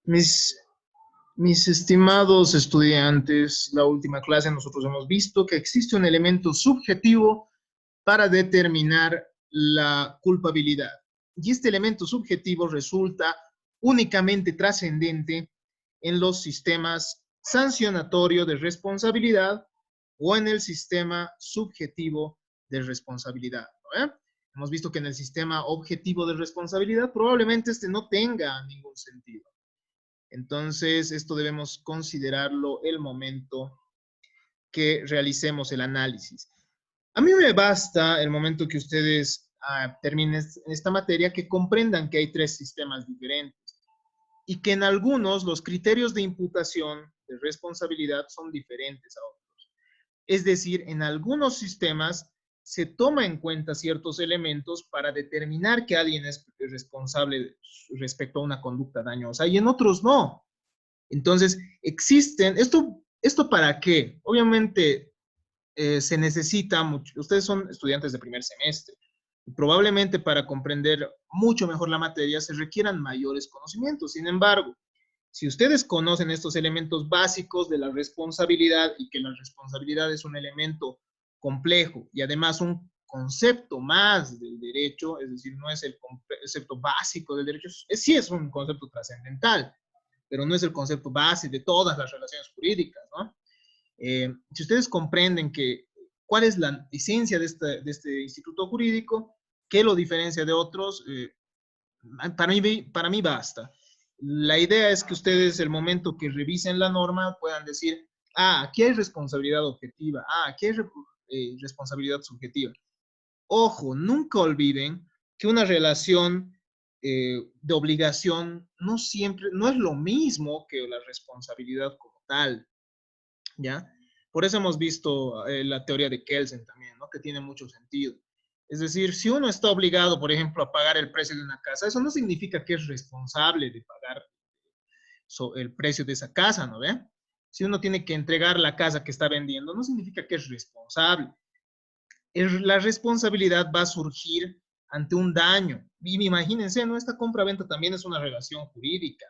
Mis, mis estimados estudiantes, la última clase nosotros hemos visto que existe un elemento subjetivo para determinar la culpabilidad. Y este elemento subjetivo resulta únicamente trascendente en los sistemas sancionatorio de responsabilidad o en el sistema subjetivo de responsabilidad, ¿no? Hemos visto que en el sistema objetivo de responsabilidad probablemente este no tenga ningún sentido. Entonces, esto debemos considerarlo el momento que realicemos el análisis. A mí me basta el momento que ustedes terminen esta materia que comprendan que hay tres sistemas diferentes y que en algunos los criterios de imputación de responsabilidad son diferentes a otros. Es decir, en algunos sistemas se toma en cuenta ciertos elementos para determinar que alguien es responsable respecto a una conducta dañosa y en otros no. Entonces, existen, ¿esto para qué? Obviamente se necesita mucho, ustedes son estudiantes de primer semestre, y probablemente para comprender mucho mejor la materia se requieran mayores conocimientos. Sin embargo, si ustedes conocen estos elementos básicos de la responsabilidad y que la responsabilidad es un elemento complejo y además un concepto más del derecho, es decir, no es el concepto básico del derecho, sí es un concepto trascendental, pero no es el concepto base de todas las relaciones jurídicas, ¿no? Si ustedes comprenden que cuál es la esencia de este instituto jurídico, qué lo diferencia de otros, para mí basta. La idea es que ustedes, el momento que revisen la norma, puedan decir, aquí hay responsabilidad objetiva, aquí hay responsabilidad subjetiva. Ojo, nunca olviden que una relación de obligación no siempre, no es lo mismo que la responsabilidad como tal, ¿ya? Por eso hemos visto la teoría de Kelsen también, ¿no? Que tiene mucho sentido. Es decir, si uno está obligado, por ejemplo, a pagar el precio de una casa, eso no significa que es responsable de pagar el precio de esa casa, ¿no ve? Si uno tiene que entregar la casa que está vendiendo, no significa que es responsable. La responsabilidad va a surgir ante un daño. Y imagínense, ¿no? Esta compra-venta también es una relación jurídica.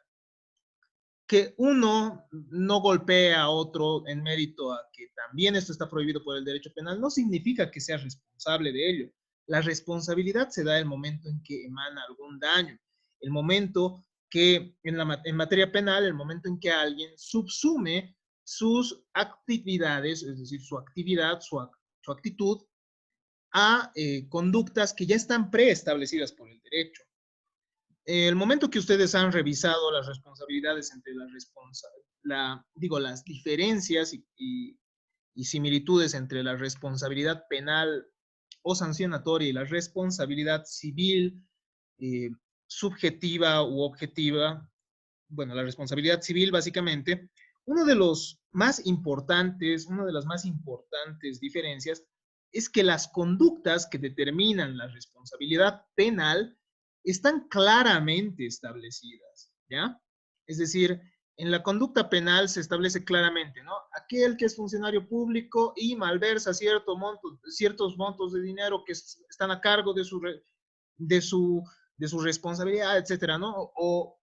Que uno no golpee a otro en mérito a que también esto está prohibido por el derecho penal, no significa que sea responsable de ello. La responsabilidad se da el momento en que emana algún daño, el momento que en materia penal, el momento en que alguien subsume sus actividades, es decir, su actividad, su actitud, a conductas que ya están preestablecidas por el derecho. El momento que ustedes han revisado las responsabilidades entre las diferencias y similitudes entre la responsabilidad penal o sancionatoria y la responsabilidad civil, eh, subjetiva u objetiva, bueno, la responsabilidad civil básicamente, una de las más importantes diferencias es que las conductas que determinan la responsabilidad penal están claramente establecidas, ¿ya? Es decir, en la conducta penal se establece claramente, ¿no? Aquel que es funcionario público y malversa ciertos montos de dinero que están a cargo de su, de su responsabilidad, etcétera, ¿no? O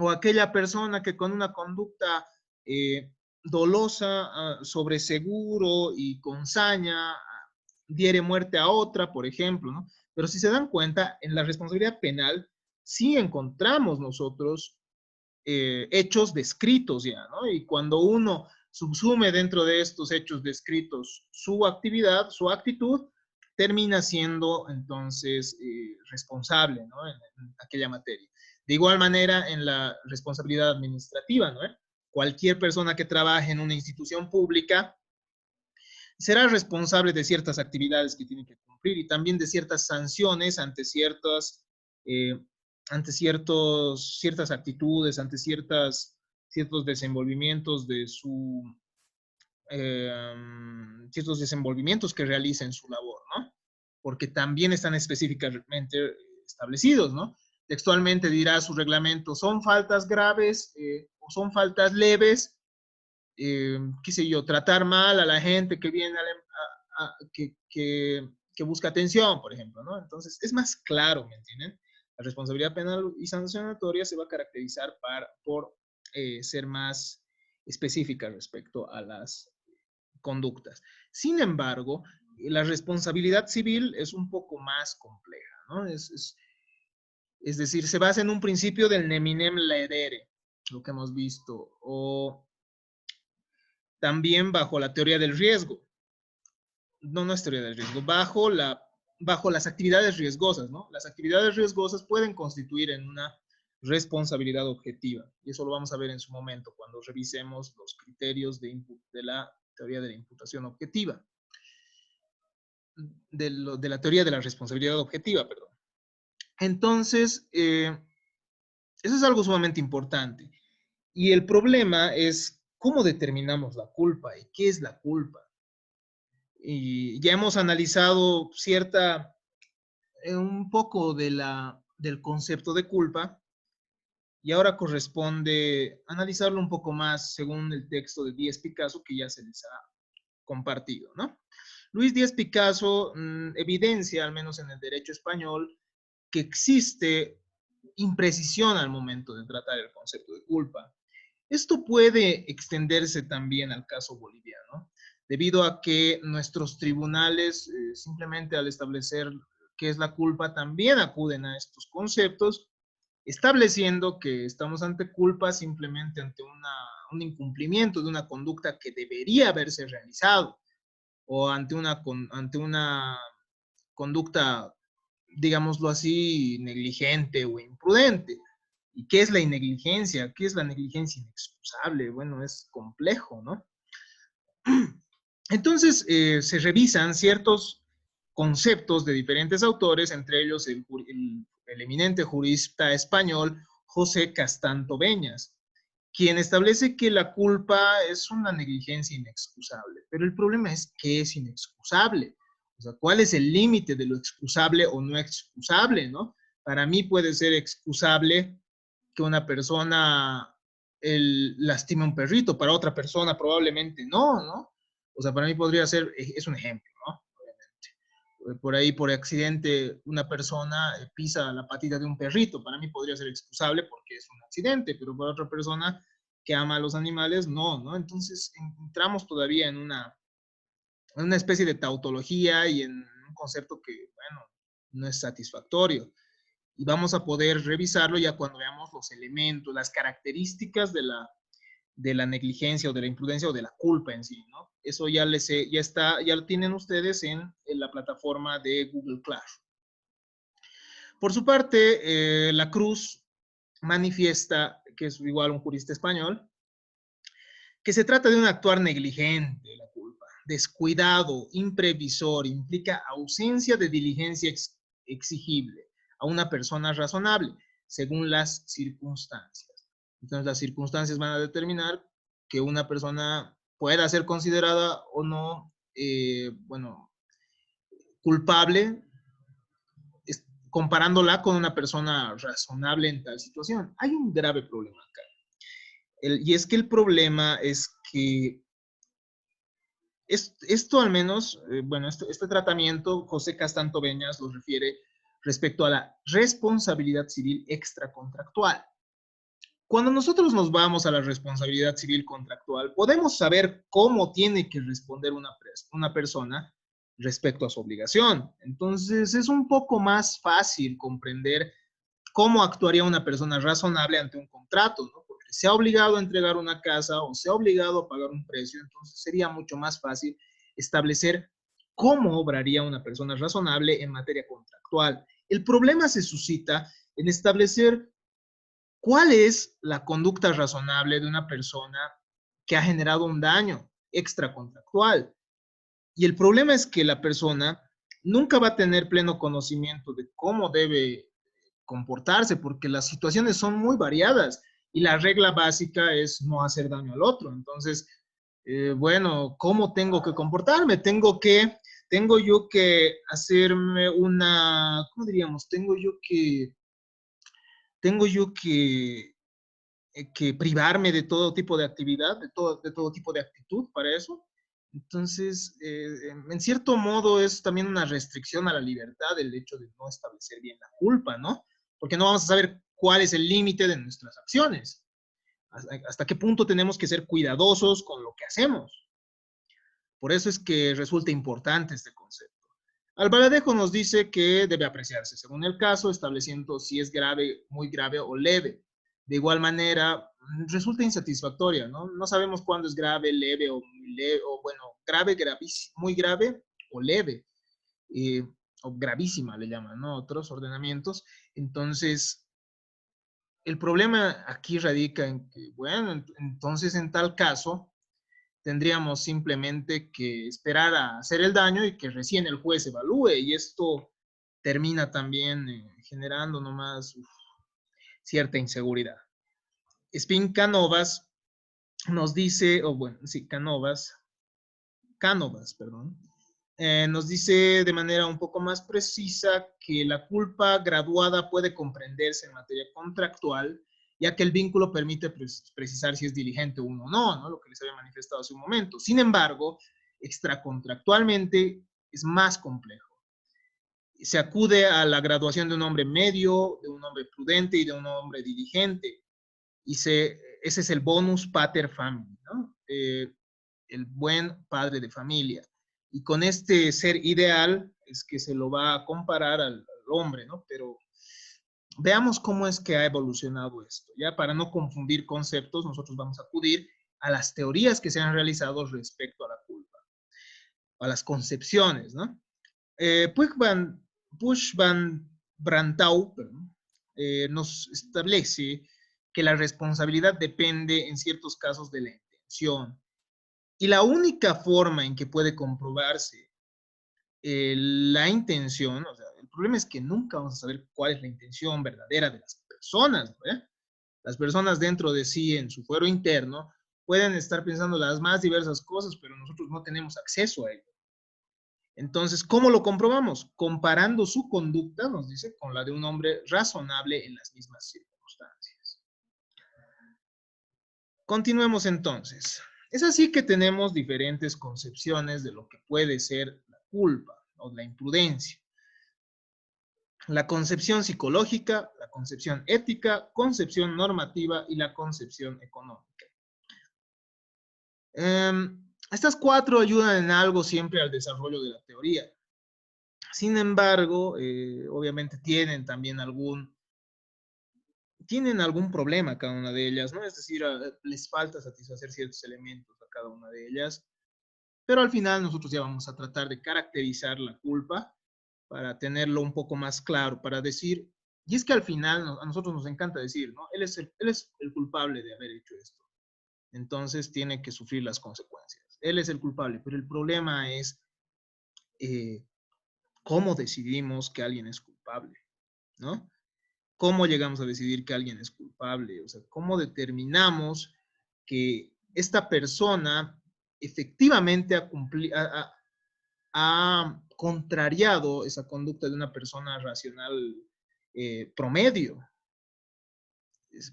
aquella persona que con una conducta dolosa, sobre seguro y con saña, diere muerte a otra, por ejemplo, ¿no? Pero si se dan cuenta, en la responsabilidad penal sí encontramos nosotros hechos descritos ya, ¿no? Y cuando uno subsume dentro de estos hechos descritos su actividad, su actitud, termina siendo entonces responsable, ¿no? En aquella materia. De igual manera, en la responsabilidad administrativa, ¿no? Cualquier persona que trabaje en una institución pública será responsable de ciertas actividades que tiene que cumplir y también de ciertas sanciones eh, ciertas actitudes, ante ciertos desenvolvimientos eh, ciertos desenvolvimientos que realiza en su labor, ¿no? Porque también están específicamente establecidos, ¿no? Textualmente dirá su reglamento, son faltas graves o son faltas leves, qué sé yo, tratar mal a la gente que viene que busca atención, por ejemplo, ¿no? Entonces, es más claro, ¿me entienden? La responsabilidad penal y sancionatoria se va a caracterizar por ser más específica respecto a las conductas. Sin embargo, la responsabilidad civil es un poco más compleja, ¿no? Es decir, se basa en un principio del neminem laedere, lo que hemos visto, o también bajo la teoría del riesgo. No es teoría del riesgo, bajo las actividades riesgosas, ¿no? Las actividades riesgosas pueden constituir en una responsabilidad objetiva, y eso lo vamos a ver en su momento cuando revisemos los criterios de la teoría de la imputación objetiva, de la teoría de la responsabilidad objetiva, perdón. Entonces, eso es algo sumamente importante. Y el problema es cómo determinamos la culpa y qué es la culpa. Y ya hemos analizado un poco del concepto de culpa, y ahora corresponde analizarlo un poco más según el texto de Díaz Picasso que ya se les ha compartido, ¿no? Luis Díaz Picasso evidencia, al menos en el derecho español, que existe imprecisión al momento de tratar el concepto de culpa. Esto puede extenderse también al caso boliviano, debido a que nuestros tribunales, simplemente al establecer qué es la culpa, también acuden a estos conceptos, estableciendo que estamos ante culpa simplemente ante un incumplimiento de una conducta que debería haberse realizado, o ante una conducta, digámoslo así, negligente o imprudente. ¿Y qué es la negligencia? ¿Qué es la negligencia inexcusable? Bueno, es complejo, ¿no? Entonces, se revisan ciertos conceptos de diferentes autores, entre ellos el eminente jurista español José Castanto Beñas, quien establece que la culpa es una negligencia inexcusable. Pero el problema es qué es inexcusable. O sea, ¿cuál es el límite de lo excusable o no excusable, no? Para mí puede ser excusable que una persona lastime a un perrito, para otra persona probablemente no, ¿no? O sea, para mí podría ser, es un ejemplo, ¿no? Obviamente. Por ahí, por accidente, una persona pisa la patita de un perrito. Para mí podría ser excusable porque es un accidente, pero para otra persona que ama a los animales, no, ¿no? Entonces entramos todavía en una especie de tautología y en un concepto que, bueno, no es satisfactorio. Y vamos a poder revisarlo ya cuando veamos los elementos, las características de la negligencia o de la imprudencia o de la culpa en sí, ¿no? Eso ya lo tienen ustedes en la plataforma de Google Classroom. Por su parte, la Cruz manifiesta, que es igual un jurista español, que se trata de un actuar negligente, la culpa, descuidado, imprevisor, implica ausencia de diligencia exigible a una persona razonable, según las circunstancias. Entonces, las circunstancias van a determinar que una persona pueda ser considerada o no, bueno, culpable, comparándola con una persona razonable en tal situación. Hay un grave problema acá. Y es que el problema es que esto al menos, bueno, este tratamiento, José Castanto Beñas lo refiere respecto a la responsabilidad civil extracontractual. Cuando nosotros nos vamos a la responsabilidad civil contractual, podemos saber cómo tiene que responder una persona respecto a su obligación. Entonces, es un poco más fácil comprender cómo actuaría una persona razonable ante un contrato, ¿no? Porque se ha obligado a entregar una casa o se ha obligado a pagar un precio, entonces sería mucho más fácil establecer cómo obraría una persona razonable en materia contractual. El problema se suscita en establecer cuál es la conducta razonable de una persona que ha generado un daño extracontractual. Y el problema es que la persona nunca va a tener pleno conocimiento de cómo debe comportarse, porque las situaciones son muy variadas y la regla básica es no hacer daño al otro. Entonces, bueno, ¿cómo tengo que comportarme? Tengo yo que hacerme ¿cómo diríamos? Tengo yo que privarme de todo tipo de actividad, de todo tipo de actitud para eso. Entonces, en cierto modo es también una restricción a la libertad el hecho de no establecer bien la culpa, ¿no? porque no vamos a saber cuál es el límite de nuestras acciones. Hasta qué punto tenemos que ser cuidadosos con lo que hacemos. Por eso es que resulta importante este concepto. Albaladejo nos dice que debe apreciarse según el caso, estableciendo si es grave, muy grave o leve. De igual manera, resulta insatisfactoria, ¿no? No sabemos cuándo es grave, leve o muy leve, o bueno, grave, gravísimo, muy grave o leve, o gravísima le llaman, ¿no? Otros ordenamientos. Entonces, el problema aquí radica en que, bueno, entonces en tal caso, tendríamos simplemente que esperar a hacer el daño y que recién el juez evalúe, y esto termina también generando nomás cierta inseguridad. Spin Cánovas nos dice, o bueno, sí, Cánovas, perdón, nos dice de manera un poco más precisa que la culpa graduada puede comprenderse en materia contractual, ya que el vínculo permite precisar si es diligente uno o no, ¿no? Lo que les había manifestado hace un momento. Sin embargo, extracontractualmente es más complejo. Se acude a la graduación de un hombre medio, de un hombre prudente y de un hombre diligente. Y ese es el bonus pater family, ¿no? El buen padre de familia. Y con este ser ideal es que se lo va a comparar al hombre, ¿no? Pero veamos cómo es que ha evolucionado esto. Ya para no confundir conceptos, nosotros vamos a acudir a las teorías que se han realizado respecto a la culpa, a las concepciones, ¿no? Puig van Brantau nos establece que la responsabilidad depende en ciertos casos de la intención. Y la única forma en que puede comprobarse la intención, o sea, el problema es que nunca vamos a saber cuál es la intención verdadera de las personas, ¿no? Las personas dentro de sí, en su fuero interno, pueden estar pensando las más diversas cosas, pero nosotros no tenemos acceso a ello. Entonces, ¿cómo lo comprobamos? Comparando su conducta, nos dice, con la de un hombre razonable en las mismas circunstancias. Continuemos entonces. Es así que tenemos diferentes concepciones de lo que puede ser la culpa o la imprudencia. La concepción psicológica, la concepción ética, concepción normativa y la concepción económica. Estas cuatro ayudan en algo siempre al desarrollo de la teoría. Sin embargo, obviamente tienen también algún problema cada una de ellas, ¿no? Es decir, les falta satisfacer ciertos elementos a cada una de ellas, pero al final nosotros ya vamos a tratar de caracterizar la culpa para tenerlo un poco más claro, para decir, y es que al final a nosotros nos encanta decir, ¿no? Él es el culpable de haber hecho esto, entonces tiene que sufrir las consecuencias. Él es el culpable, pero el problema es cómo decidimos que alguien es culpable, ¿no? ¿Cómo llegamos a decidir que alguien es culpable? O sea, ¿cómo determinamos que esta persona efectivamente ha contrariado esa conducta de una persona racional promedio?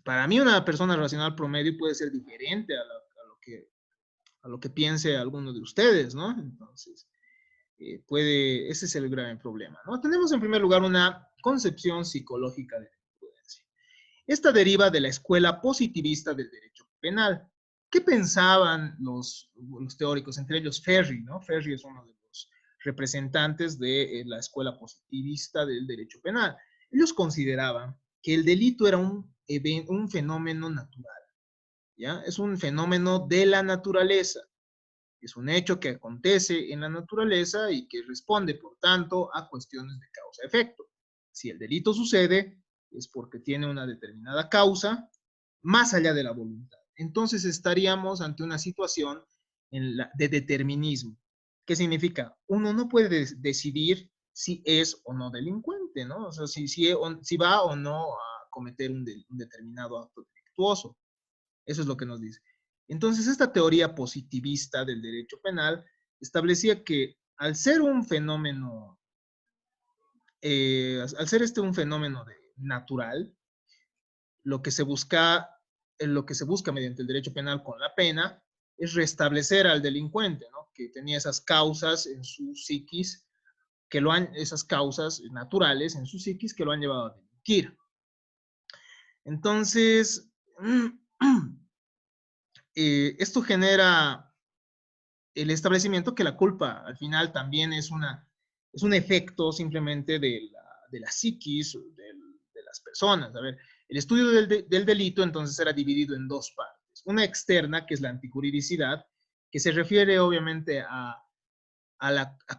Para mí una persona racional promedio puede ser diferente a lo que piense alguno de ustedes, ¿no? Entonces, ese es el gran problema, ¿no? Tenemos en primer lugar una concepción psicológica de la imprudencia. Esta deriva de la escuela positivista del derecho penal. ¿Qué pensaban los teóricos? Entre ellos Ferri, ¿no? Ferri es uno de los representantes de la escuela positivista del derecho penal. Ellos consideraban que el delito era un fenómeno natural, ¿ya? Es un fenómeno de la naturaleza. Es un hecho que acontece en la naturaleza y que responde, por tanto, a cuestiones de causa-efecto. Si el delito sucede, es porque tiene una determinada causa, más allá de la voluntad. Entonces estaríamos ante una situación de determinismo. ¿Qué significa? Uno no puede decidir si es o no delincuente, ¿no? O sea, si va o no a cometer un determinado acto delictuoso. Eso es lo que nos dice. Entonces, esta teoría positivista del derecho penal establecía que al ser un fenómeno, un fenómeno natural, lo que se busca mediante el derecho penal con la pena es restablecer al delincuente, ¿no? Que tenía esas causas en su psiquis, esas causas naturales en su psiquis que lo han llevado a delinquir. Entonces, esto genera el establecimiento que la culpa al final también es un efecto simplemente de la psiquis de las personas. A ver, el estudio del delito entonces era dividido en dos partes. Una externa, que es la antijuridicicidad, que se refiere obviamente a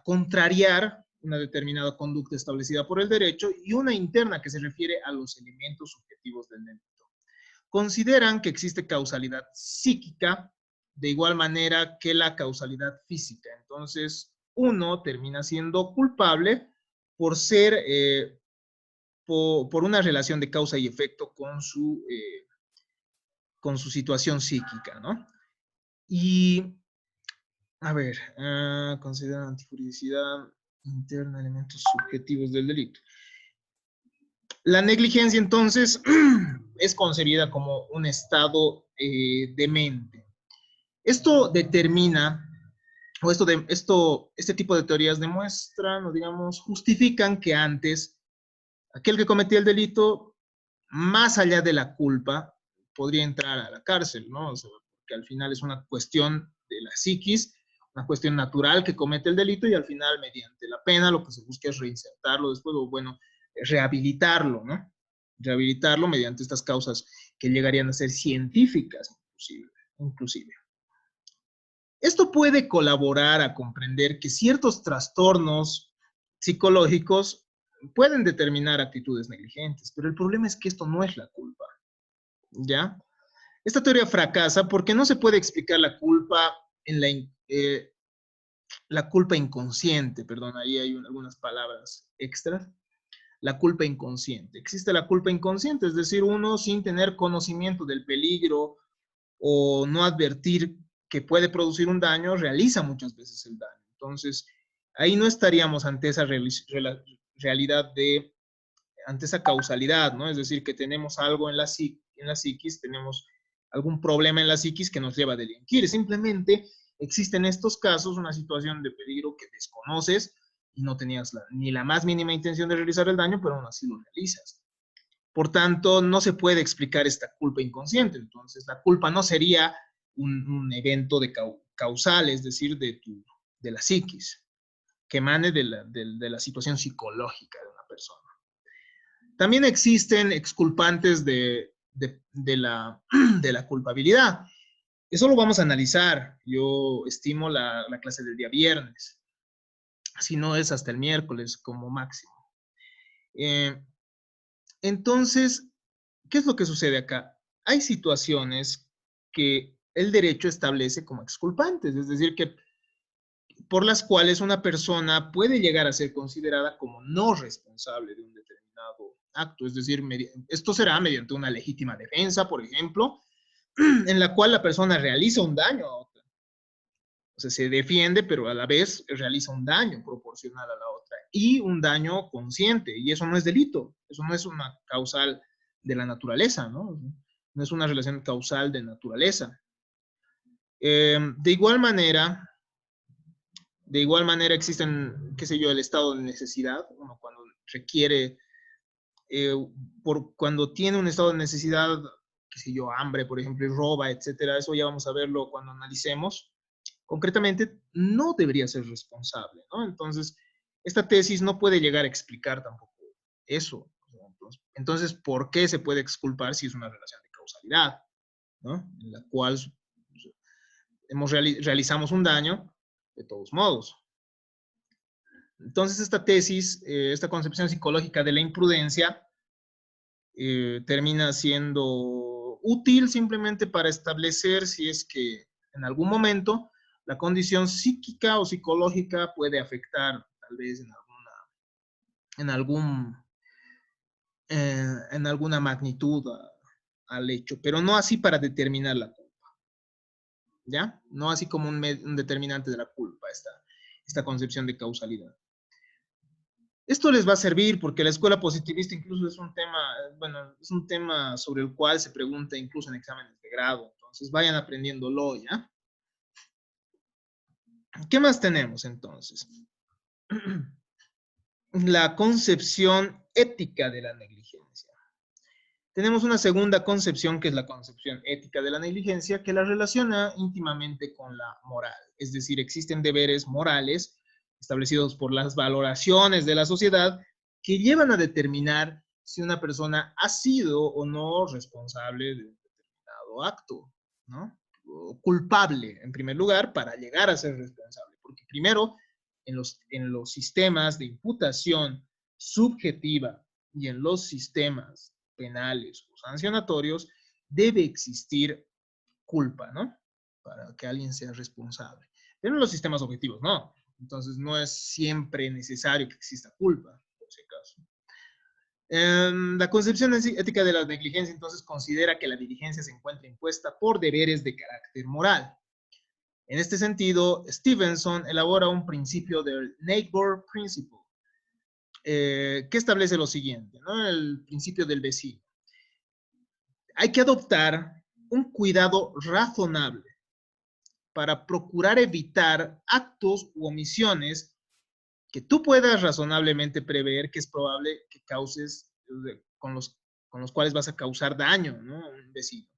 contrariar una determinada conducta establecida por el derecho, y una interna que se refiere a los elementos subjetivos del delito. Consideran que existe causalidad psíquica de igual manera que la causalidad física. Entonces, uno termina siendo culpable por ser, por una relación de causa y efecto con su situación psíquica, ¿no? Y, a ver, consideran antijuridicicidad interna elementos subjetivos del delito. La negligencia, entonces, es concebida como un estado demente. Esto determina, o este tipo de teorías demuestran, o digamos, justifican que antes aquel que cometía el delito, más allá de la culpa, podría entrar a la cárcel, ¿no? O sea, que al final es una cuestión de la psiquis, una cuestión natural que comete el delito, y al final, mediante la pena, lo que se busca es reinsertarlo después, o bueno, rehabilitarlo, ¿no? Rehabilitarlo mediante estas causas que llegarían a ser científicas, inclusive. Esto puede colaborar a comprender que ciertos trastornos psicológicos pueden determinar actitudes negligentes, pero el problema es que esto no es la culpa, ¿ya? Esta teoría fracasa porque no se puede explicar la culpa en la culpa inconsciente, perdón, ahí hay algunas palabras extras. La culpa inconsciente. Existe la culpa inconsciente, es decir, uno sin tener conocimiento del peligro o no advertir que puede producir un daño, realiza muchas veces el daño. Entonces, ahí no estaríamos ante esa realidad ante esa causalidad, ¿no? Es decir, que tenemos algo en la psiquis, tenemos algún problema en la psiquis que nos lleva a delinquir. Simplemente existe en estos casos una situación de peligro que desconoces y no tenías ni la más mínima intención de realizar el daño, pero aún así lo realizas. Por tanto, no se puede explicar esta culpa inconsciente. Entonces, la culpa no sería un evento causal, es decir, de la psiquis, que emane de la situación psicológica de una persona. También existen exculpantes de la culpabilidad. Eso lo vamos a analizar. Yo estimo la clase del día viernes. Si no es hasta el miércoles como máximo. Entonces, ¿qué es lo que sucede acá? Hay situaciones que el derecho establece como exculpantes, es decir, que por las cuales una persona puede llegar a ser considerada como no responsable de un determinado acto. Es decir, esto será mediante una legítima defensa, por ejemplo, en la cual la persona realiza un daño a otra. O sea, se defiende, pero a la vez realiza un daño proporcional a la otra y un daño consciente. Y eso no es delito, eso no es una causal de la naturaleza, ¿no? No es una relación causal de naturaleza. De igual existen, qué sé yo, el estado de necesidad, uno cuando requiere, cuando tiene un estado de necesidad, qué sé yo, hambre, por ejemplo, y roba, etcétera, eso ya vamos a verlo cuando analicemos. Concretamente, no debería ser responsable, ¿no? Entonces, esta tesis no puede llegar a explicar tampoco eso. Entonces, ¿por qué se puede exculpar si es una relación de causalidad, ¿no? En la cual realizamos un daño de todos modos. Entonces, esta tesis, esta concepción psicológica de la imprudencia, termina siendo útil simplemente para establecer si es que en algún momento la condición psíquica o psicológica puede afectar tal vez en alguna magnitud al hecho, pero no así para determinar la culpa, ¿ya? No así como un determinante de la culpa, esta concepción de causalidad. Esto les va a servir porque la escuela positivista incluso es un tema, bueno, es un tema sobre el cual se pregunta incluso en exámenes de grado. Entonces vayan aprendiéndolo, ¿ya? ¿Qué más tenemos entonces? La concepción ética de la negligencia. Tenemos una segunda concepción, que es la concepción ética de la negligencia, que la relaciona íntimamente con la moral. Es decir, existen deberes morales establecidos por las valoraciones de la sociedad que llevan a determinar si una persona ha sido o no responsable de un determinado acto, ¿no? O culpable, en primer lugar, para llegar a ser responsable. Porque primero, en los sistemas de imputación subjetiva y en los sistemas penales o sancionatorios, debe existir culpa, ¿no? Para que alguien sea responsable. Pero en los sistemas objetivos, no. Entonces, no es siempre necesario que exista culpa, por si acaso. La concepción ética de la negligencia, entonces, considera que la diligencia se encuentra impuesta por deberes de carácter moral. En este sentido, Stevenson elabora un principio del Neighbor Principle, que establece lo siguiente, ¿no? El principio del vecino. Hay que adoptar un cuidado razonable para procurar evitar actos u omisiones que tú puedas razonablemente prever que es probable que causes, con los cuales vas a causar daño, ¿no? A un vecino.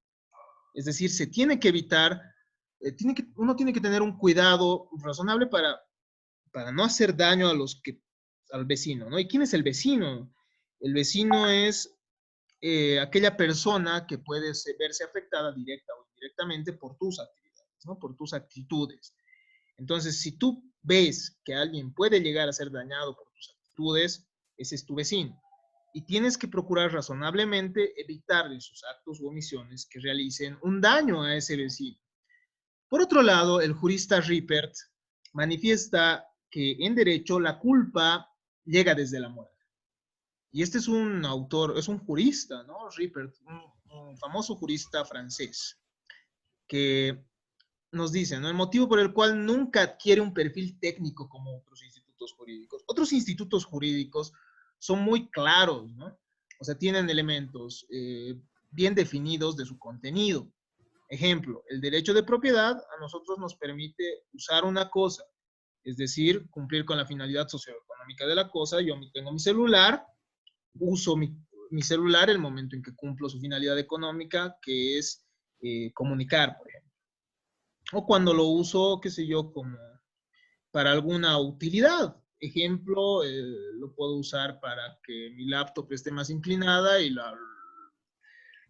Es decir, se tiene que evitar, uno tiene que tener un cuidado razonable para no hacer daño al vecino, ¿no? ¿Y quién es el vecino? El vecino es aquella persona que puede verse afectada directa o indirectamente por tus actividades, ¿no? Por tus actitudes. Entonces, si tú ves que alguien puede llegar a ser dañado por tus actitudes, ese es tu vecino. Y tienes que procurar razonablemente evitar esos actos u omisiones que realicen un daño a ese vecino. Por otro lado, el jurista Rippert manifiesta que en derecho la culpa llega desde la moral. Y este es un autor, es un jurista, ¿no? Rippert, un famoso jurista francés, que nos dice, ¿no? El motivo por el cual nunca adquiere un perfil técnico como otros institutos jurídicos. Otros institutos jurídicos son muy claros, ¿no? O sea, tienen elementos bien definidos de su contenido. Ejemplo, el derecho de propiedad a nosotros nos permite usar una cosa, es decir, cumplir con la finalidad socioeconómica de la cosa. Yo tengo mi celular, uso mi celular el momento en que cumplo su finalidad económica, que es comunicar, por ejemplo. O cuando lo uso, qué sé yo, como para alguna utilidad. Ejemplo, lo puedo usar para que mi laptop esté más inclinada y lo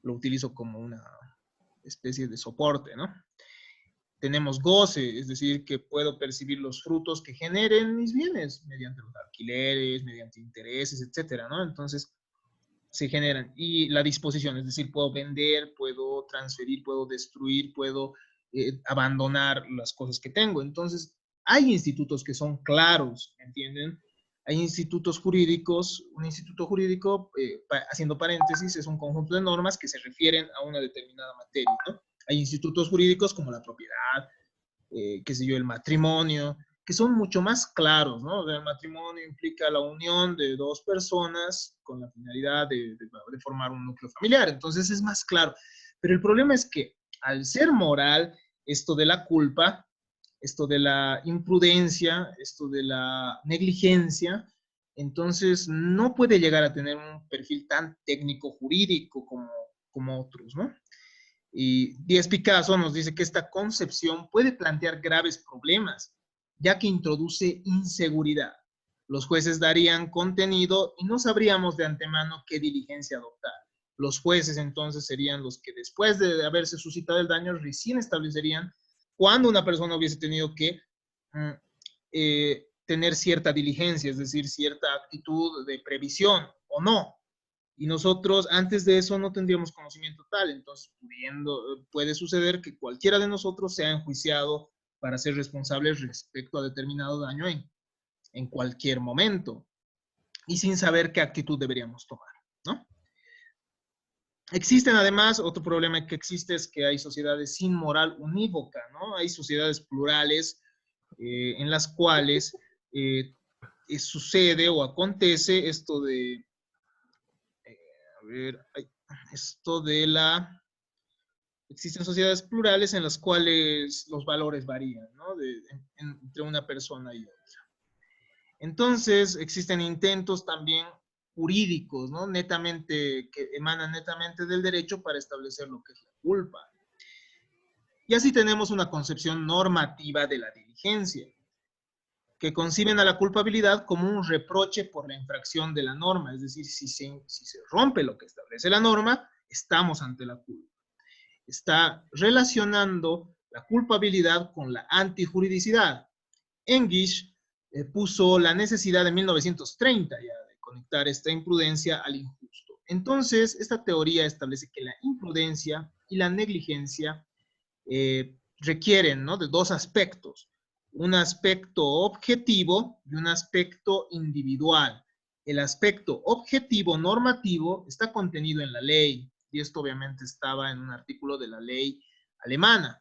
utilizo como una especie de soporte, ¿no? Tenemos goce, es decir, que puedo percibir los frutos que generen mis bienes mediante los alquileres, mediante intereses, etcétera, ¿no? Entonces, se generan. Y la disposición, es decir, puedo vender, puedo transferir, puedo destruir, puedo abandonar las cosas que tengo. Entonces, hay institutos que son claros, ¿entienden? Hay institutos jurídicos, un instituto jurídico, haciendo paréntesis, es un conjunto de normas que se refieren a una determinada materia, ¿no? Hay institutos jurídicos como la propiedad, qué sé yo, el matrimonio, que son mucho más claros, ¿no? El matrimonio implica la unión de dos personas con la finalidad de formar un núcleo familiar, entonces es más claro. Pero el problema es que al ser moral, esto de la culpa, esto de la imprudencia, esto de la negligencia, entonces no puede llegar a tener un perfil tan técnico jurídico como otros, ¿no? Y Díaz Picasso nos dice que esta concepción puede plantear graves problemas, ya que introduce inseguridad. Los jueces darían contenido y no sabríamos de antemano qué diligencia adoptar. Los jueces entonces serían los que después de haberse suscitado el daño recién establecerían cuándo una persona hubiese tenido que tener cierta diligencia, es decir, cierta actitud de previsión o no. Y nosotros antes de eso no tendríamos conocimiento tal, entonces puede suceder que cualquiera de nosotros sea enjuiciado para ser responsable respecto a determinado daño en cualquier momento y sin saber qué actitud deberíamos tomar, ¿no? Existen además, otro problema que existe es que hay sociedades sin moral unívoca, ¿no? Hay sociedades plurales en las cuales sucede o acontece esto de existen sociedades plurales en las cuales los valores varían, ¿no? Entre una persona y otra. Entonces, existen intentos también jurídicos, ¿no? Netamente, que emanan netamente del derecho para establecer lo que es la culpa. Y así tenemos una concepción normativa de la diligencia, que conciben a la culpabilidad como un reproche por la infracción de la norma, es decir, si se rompe lo que establece la norma, estamos ante la culpa. Está relacionando la culpabilidad con la antijuridicidad. English puso la necesidad de 1930 ya de conectar esta imprudencia al injusto. Entonces, esta teoría establece que la imprudencia y la negligencia requieren, ¿no?, de dos aspectos, un aspecto objetivo y un aspecto individual. El aspecto objetivo normativo está contenido en la ley, y esto obviamente estaba en un artículo de la ley alemana,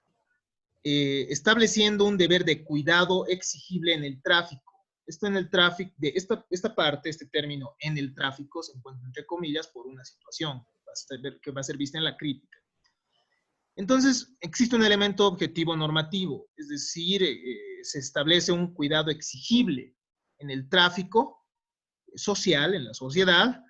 estableciendo un deber de cuidado exigible en el tráfico. Esto en el tráfico, de esta parte, este término en el tráfico se encuentra entre comillas por una situación que va a ser vista en la crítica. Entonces, existe un elemento objetivo normativo, es decir, se establece un cuidado exigible en el tráfico social, en la sociedad,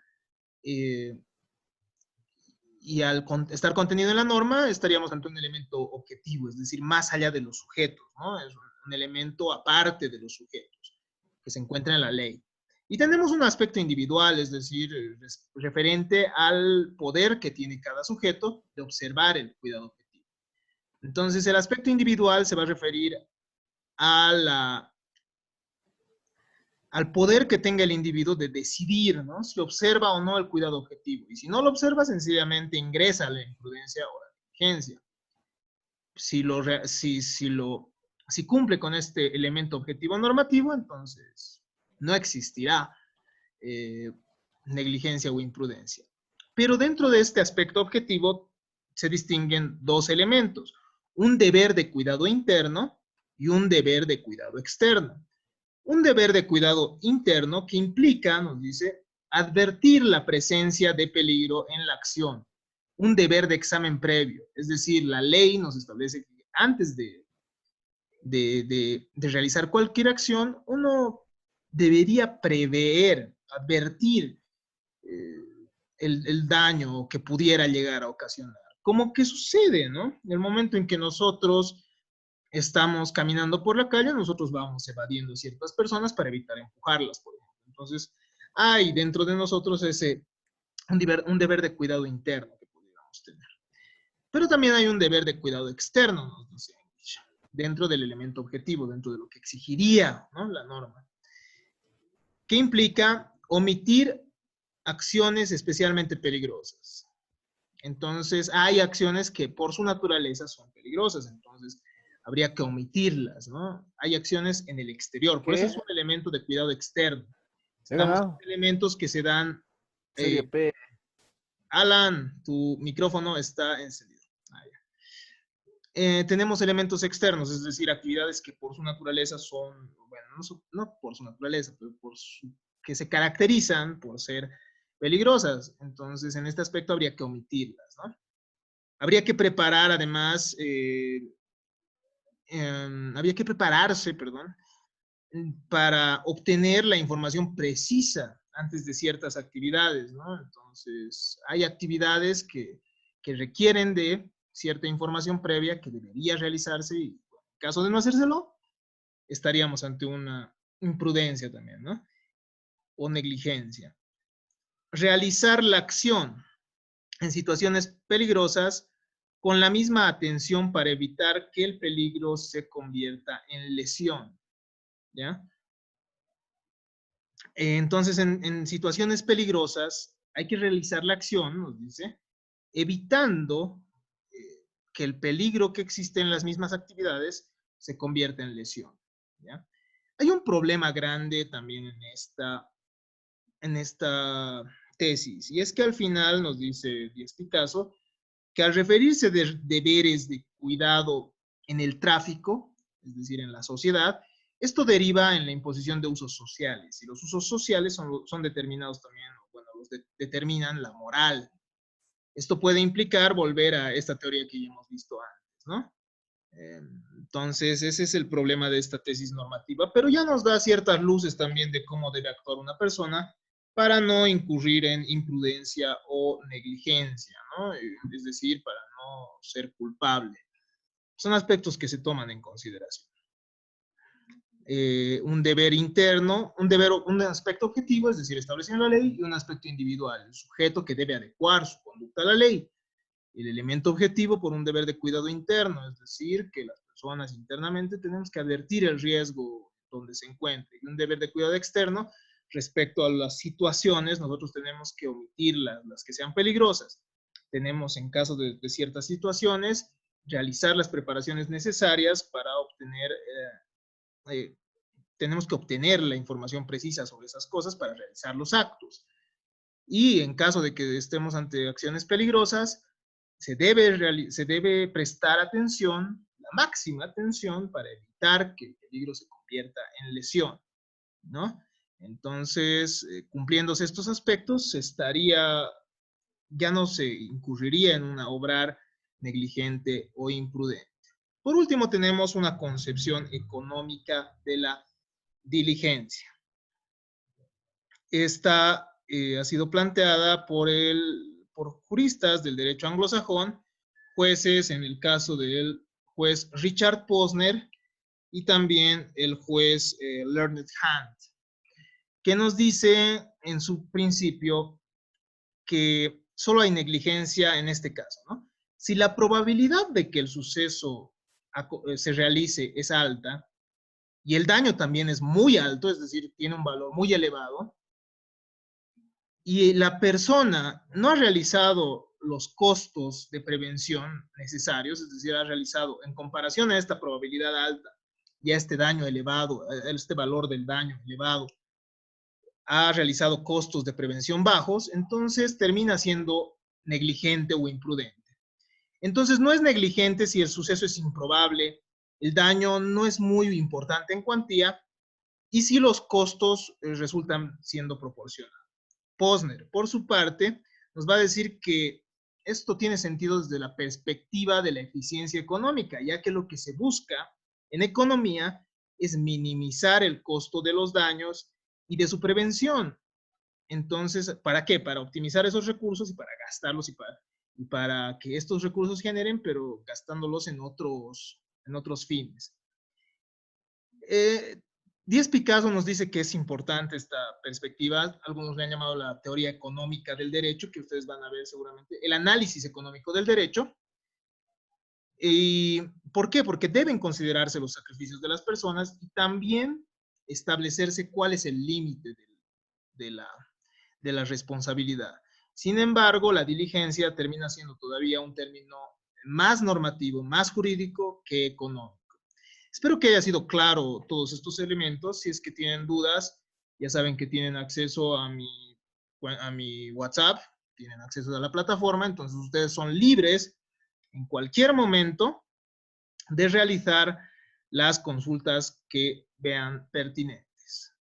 y al estar contenido en la norma, estaríamos ante un elemento objetivo, es decir, más allá de los sujetos, ¿no? Es un elemento aparte de los sujetos, que se encuentra en la ley. Y tenemos un aspecto individual, es decir, referente al poder que tiene cada sujeto de observar el cuidado objetivo. Entonces, el aspecto individual se va a referir a al poder que tenga el individuo de decidir, ¿no?, si observa o no el cuidado objetivo. Y si no lo observa, sencillamente ingresa a la imprudencia o la negligencia. Si cumple con este elemento objetivo normativo, entonces no existirá negligencia o imprudencia. Pero dentro de este aspecto objetivo se distinguen dos elementos: un deber de cuidado interno y un deber de cuidado externo. Un deber de cuidado interno que implica, nos dice, advertir la presencia de peligro en la acción. Un deber de examen previo, es decir, la ley nos establece que antes de realizar cualquier acción, uno debería prever, advertir el daño que pudiera llegar a ocasionar. Como que sucede, ¿no? En el momento en que nosotros estamos caminando por la calle, nosotros vamos evadiendo ciertas personas para evitar empujarlas, por ejemplo. Entonces, hay dentro de nosotros un deber de cuidado interno que pudiéramos tener. Pero también hay un deber de cuidado externo, nos dice, dentro del elemento objetivo, dentro de lo que exigiría, ¿no?, la norma, que implica omitir acciones especialmente peligrosas. Entonces, hay acciones que por su naturaleza son peligrosas, entonces habría que omitirlas, ¿no? Hay acciones en el exterior, por eso es un elemento de cuidado externo. Estamos en elementos que se dan... Serie P. Alan, tu micrófono está encendido. Tenemos elementos externos, es decir, actividades que por su naturaleza son, bueno, no por su naturaleza, pero que se caracterizan por ser peligrosas. Entonces, en este aspecto habría que omitirlas, ¿no? Habría que preparar, además, habría que prepararse, perdón, para obtener la información precisa antes de ciertas actividades, ¿no? Entonces, hay actividades que requieren de cierta información previa que debería realizarse y, bueno, en caso de no hacérselo, estaríamos ante una imprudencia también, ¿no? O negligencia. Realizar la acción en situaciones peligrosas con la misma atención para evitar que el peligro se convierta en lesión, ¿ya? Entonces, en situaciones peligrosas hay que realizar la acción, nos dice, evitando que el peligro que existe en las mismas actividades se convierta en lesión, ¿ya? Hay un problema grande también en esta tesis, y es que al final nos dice Díaz Picasso que al referirse de deberes de cuidado en el tráfico, es decir, en la sociedad, esto deriva en la imposición de usos sociales, y los usos sociales son determinados también, bueno, determinan la moral. Esto puede implicar volver a esta teoría que ya hemos visto antes, ¿no? Entonces, ese es el problema de esta tesis normativa, pero ya nos da ciertas luces también de cómo debe actuar una persona para no incurrir en imprudencia o negligencia, ¿no? Es decir, para no ser culpable. Son aspectos que se toman en consideración. Un deber interno, un aspecto objetivo, es decir, establecido en la ley, y un aspecto individual, el sujeto que debe adecuar su conducta a la ley. El elemento objetivo por un deber de cuidado interno, es decir, que las personas internamente tenemos que advertir el riesgo donde se encuentre. Y un deber de cuidado externo, respecto a las situaciones, nosotros tenemos que omitir las que sean peligrosas. Tenemos, en caso de ciertas situaciones, realizar las preparaciones necesarias para obtener tenemos que obtener la información precisa sobre esas cosas para realizar los actos. Y en caso de que estemos ante acciones peligrosas, se debe prestar atención, la máxima atención, para evitar que el peligro se convierta en lesión, ¿no? Entonces, cumpliéndose estos aspectos, ya no se incurriría en una obrar negligente o imprudente. Por último, tenemos una concepción económica de la diligencia. Esta ha sido planteada por juristas del derecho anglosajón, jueces, en el caso del juez Richard Posner y también el juez Learned Hand, que nos dice en su principio que solo hay negligencia en este caso, ¿no? Si la probabilidad de que el suceso se realice es alta, y el daño también es muy alto, es decir, tiene un valor muy elevado, y la persona no ha realizado los costos de prevención necesarios, es decir, ha realizado, en comparación a esta probabilidad alta y a este daño elevado, a este valor del daño elevado, ha realizado costos de prevención bajos, entonces termina siendo negligente o imprudente. Entonces no es negligente si el suceso es improbable, el daño no es muy importante en cuantía y si los costos resultan siendo proporcionados. Posner, por su parte, nos va a decir que esto tiene sentido desde la perspectiva de la eficiencia económica, ya que lo que se busca en economía es minimizar el costo de los daños y de su prevención. Entonces, ¿para qué? Para optimizar esos recursos y para gastarlos y para que estos recursos generen, pero gastándolos en otros fines. Díaz Picasso nos dice que es importante esta perspectiva, algunos le han llamado la teoría económica del derecho, que ustedes van a ver seguramente, el análisis económico del derecho. ¿Y por qué? Porque deben considerarse los sacrificios de las personas y también establecerse cuál es el límite de la responsabilidad. Sin embargo, la diligencia termina siendo todavía un término más normativo, más jurídico que económico. Espero que haya sido claro todos estos elementos. Si es que tienen dudas, ya saben que tienen acceso a mi WhatsApp, tienen acceso a la plataforma, entonces ustedes son libres en cualquier momento de realizar las consultas que vean pertinentes.